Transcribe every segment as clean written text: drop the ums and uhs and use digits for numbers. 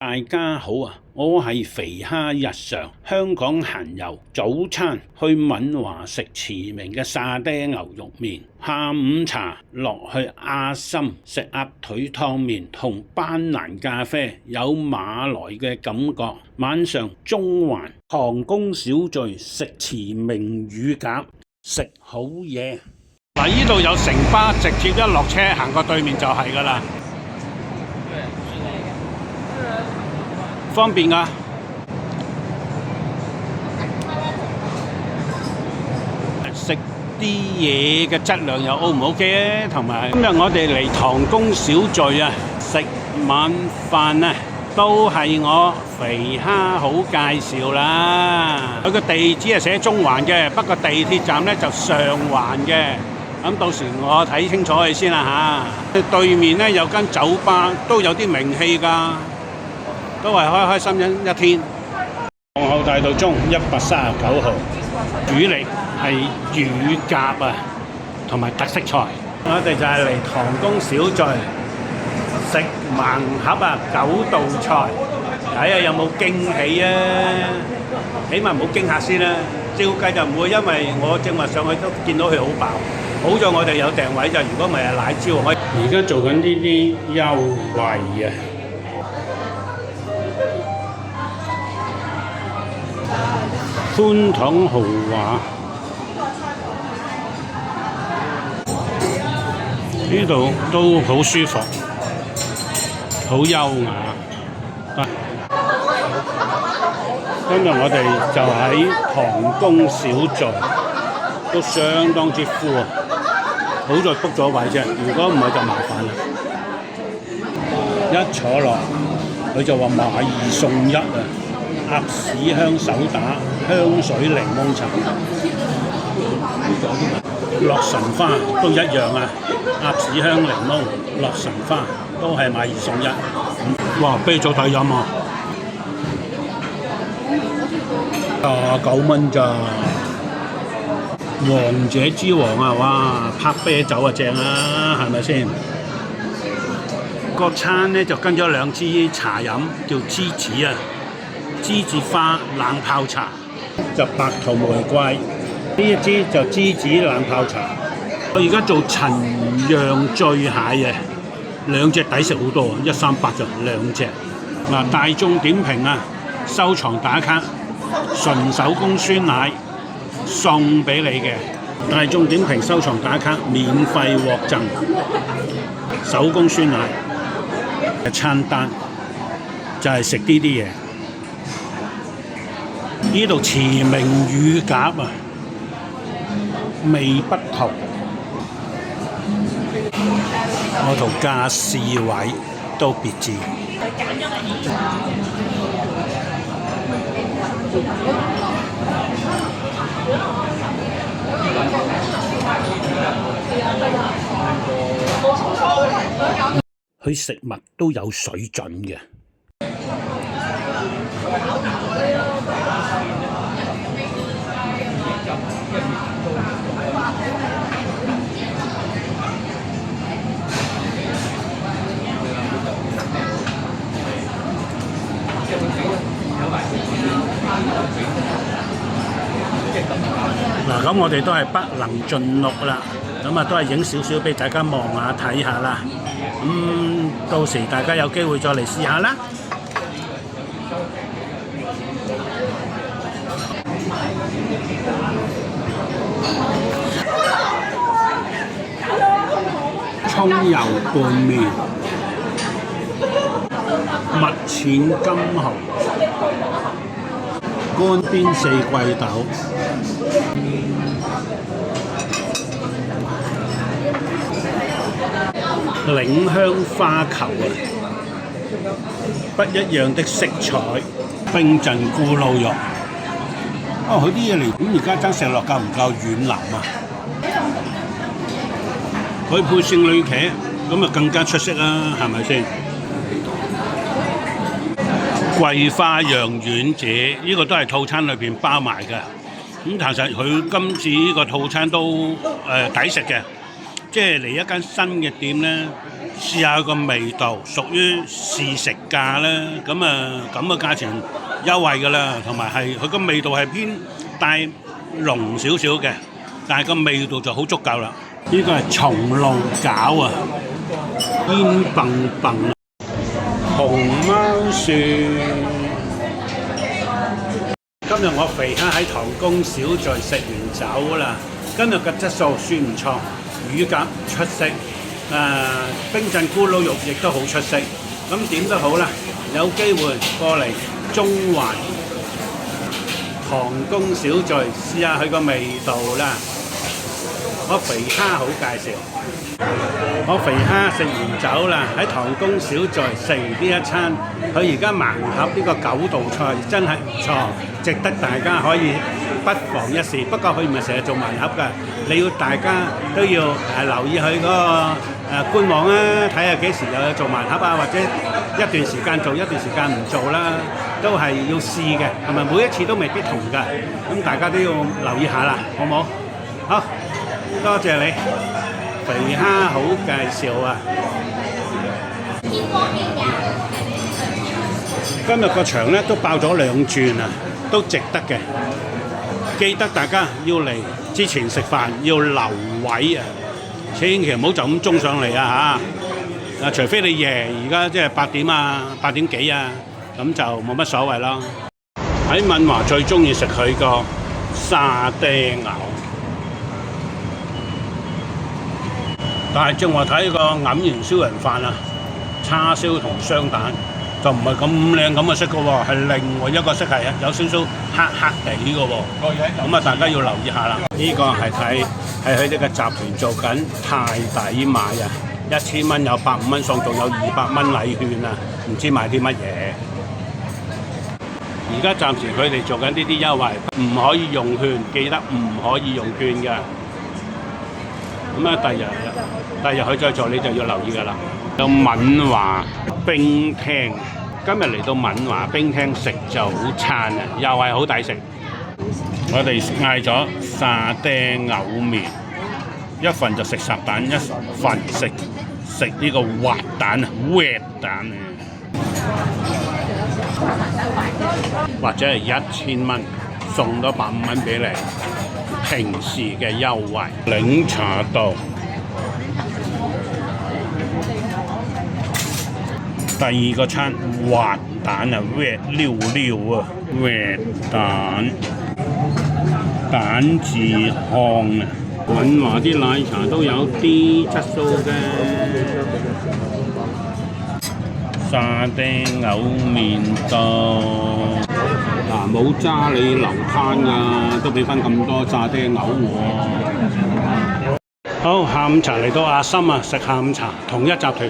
大家好啊！我係肥蝦日常，香港閒遊。早餐去敏華食馳名嘅沙爹牛肉麵，下午茶落去阿森食鴨腿湯麵同班蘭咖啡，有馬來嘅感覺。晚上中環唐宮小聚食馳名乳鴿，食好嘢。嗱，呢度有城巴，直接一落車行過對面就係㗎啦。方便㗎，食啲嘢嘅質量又 O 唔 OK 咧？同埋今日我哋嚟唐宮小聚啊，食晚飯啊，都係我肥蝦好介紹啦。佢個地址係寫中環嘅，不過地鐵站咧就上環嘅。咁到時我睇清楚佢先啦嚇。對面咧有間酒吧，都有啲名氣㗎。都係開開心心一天。皇后大道中139號，主力係乳鴿啊，同埋特色菜。我哋就係嚟唐宮小聚食盲盒啊，9道菜，睇下有冇驚喜啊！起碼唔好驚嚇先啦。照計就唔會，因為我正話上去都見到佢好爆。好在我哋有訂位就，如果唔係奶招我。而家做緊呢啲優惠啊！寬敞豪華，呢度都好舒服，好優雅。今日我哋就喺唐宮小聚，都相當之富啊！好在 book 咗位啫，如果唔係就麻煩啦。一坐落，佢就話買2送1啊！鴨屎香手打香水檸檬茶，樂神花都一樣啊！鴨屎香檸檬、樂神花都係買2送1。哇！啤酒抵飲啊！9蚊咋？王者之王啊！哇！拍啤酒啊正啊，係咪先？個餐咧就跟咗2支茶飲，叫梔子啊！梔子花冷泡茶就白桃玫瑰，呢一支就梔子冷泡茶。我而家做陳釀醉蟹啊，2隻抵食好多，138就2隻。嗱，大眾點評啊，收藏打卡，純手工酸奶送俾你嘅。大眾點評收藏打卡，免費獲贈手工酸奶。餐單就係食呢啲嘢。呢度馳名乳鴿啊，味不同。我同家侍位都別致。佢食物都有水準嘅。嗱，咁我哋都係不能盡錄啦，咁啊都係影少少俾大家望下睇下啦。到時大家有機會再嚟試下啦。葱油拌麵、蜜餞金蠔、乾煸四季豆、嶺香花球啊，不一樣的色彩，冰鎮咕嚕肉。佢啲嘢嚟，咁而家爭石落夠唔夠軟腍啊？佢配聖女茄，咁啊更加出色啦，係咪先？桂花釀丸子，呢個都係套餐裏邊包埋嘅。咁其實佢今次呢個套餐都抵食嘅，即係嚟一間新嘅店咧，試下佢個味道，屬於試食價啦。咁嘅價錢優惠㗎啦，同埋係佢個味道係偏帶濃少少嘅，但係個味道就好足夠啦。呢個係松露餃啊，煙笨笨啊，熊貓樹。今日我肥蝦喺唐宮小聚食完走啦。今日嘅質素算唔錯，乳鴿出色，冰鎮咕嚕肉亦都好出色。咁點都好啦，有機會過嚟中環唐宮小聚試下佢個味道啦。我肥蝦好介紹，我肥蝦食完走啦，喺唐宮小聚食完呢一餐，佢而家盲盒呢個9道菜真係唔錯，值得大家可以不妨一試。不過佢唔係成日做盲盒㗎，你要大家都要留意佢嗰個官網啊，睇下幾時又有做盲盒啊，或者一段時間做，一段時間唔做啦，都係要試嘅，係咪每一次都未必同㗎？咁大家都要留意下啦，好唔好？好。多謝你，肥蝦好介紹啊！今日個場咧都爆咗2轉啊，都值得嘅。記得大家要嚟之前食飯要留位啊，千祈唔好就咁衝上嚟啊嚇！除非你夜，而家即係8點啊、8點幾啊，咁就冇乜所謂咯。喺敏華最中意食佢個沙爹牛。但係正話睇個黯然銷人飯啊，叉燒同雙蛋就唔係咁靚咁嘅色嘅喎，係另外一個色係有少少黑黑地嘅喎。咁大家要留意下啦。呢個係佢哋嘅集團做緊太抵買啊！1000蚊有150蚊送，仲有200蚊禮券啊！唔知買啲乜嘢？而家暫時佢哋做緊呢啲優惠，唔可以用券，記得唔可以用券㗎。咁第日佢再做你就要留意㗎啦。到敏華冰廳，今日嚟到敏華冰廳食早餐啊，又係好抵食。我哋嗌咗沙爹牛麵，一份就食烚蛋，一份食呢個滑蛋啊 ，wet 蛋啊，或者係1000蚊送多150蚊俾你。平時嘅優惠，檸茶道。第二個餐滑蛋啊 ，wet 溜溜啊 ，wet 蛋，蛋治康啊。敏華啲奶茶都有啲質素嘅。沙爹牛麵檔。冇揸你流攤㗎，都俾翻咁多沙爹牛喎。好，下午茶嚟到阿森啊，食下午茶，同一集團。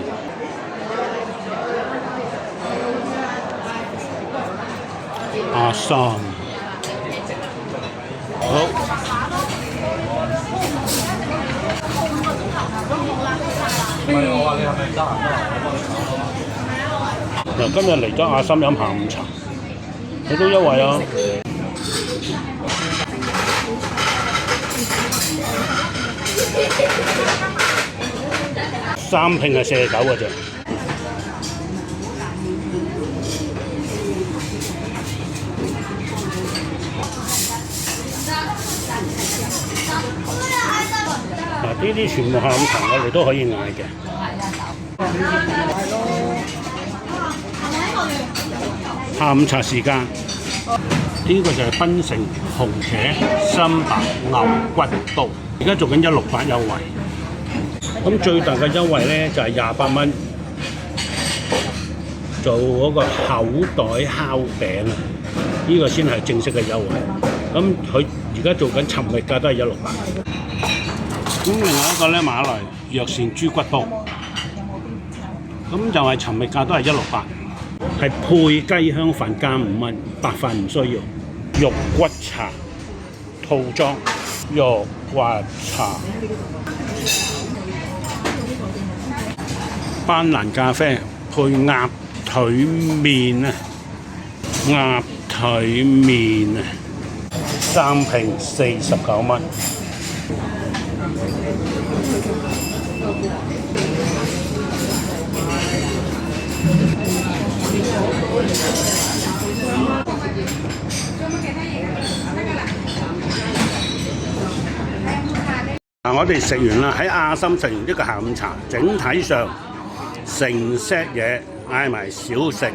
阿森，好。嗱，今日嚟咗阿森飲下午茶。好多優惠啊！3拼係49嘅啫。嗱，呢啲全部下午茶我哋都可以嗌嘅。下午茶時間，呢個就係檳城紅茄三白牛骨煲，而家做緊168優惠。咁最大嘅優惠咧就係28蚊，做嗰個口袋烤餅啊！呢個先係正式嘅優惠。咁佢而家做緊尋日價都係168。咁另外一個咧馬來藥膳豬骨煲，咁就係尋日價都係168。係配雞香飯加5蚊，白飯唔需要。肉骨茶套裝，肉骨茶，班蘭咖啡配鴨腿麵啊，鴨腿麵啊，3瓶49蚊。我哋食完啦，喺亞心食完一個下午茶，整體上成 set 嘢嗌埋小食，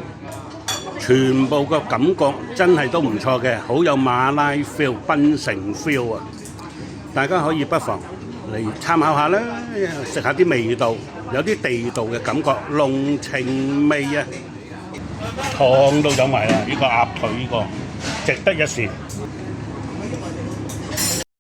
全部個感覺真係都唔錯嘅，好有馬拉 feel、檳城 feel 啊！大家可以不妨嚟參考下啦，食下啲味道，有啲地道嘅感覺，濃情味啊！湯都飲埋啦，呢個鴨腿呢個值得一試。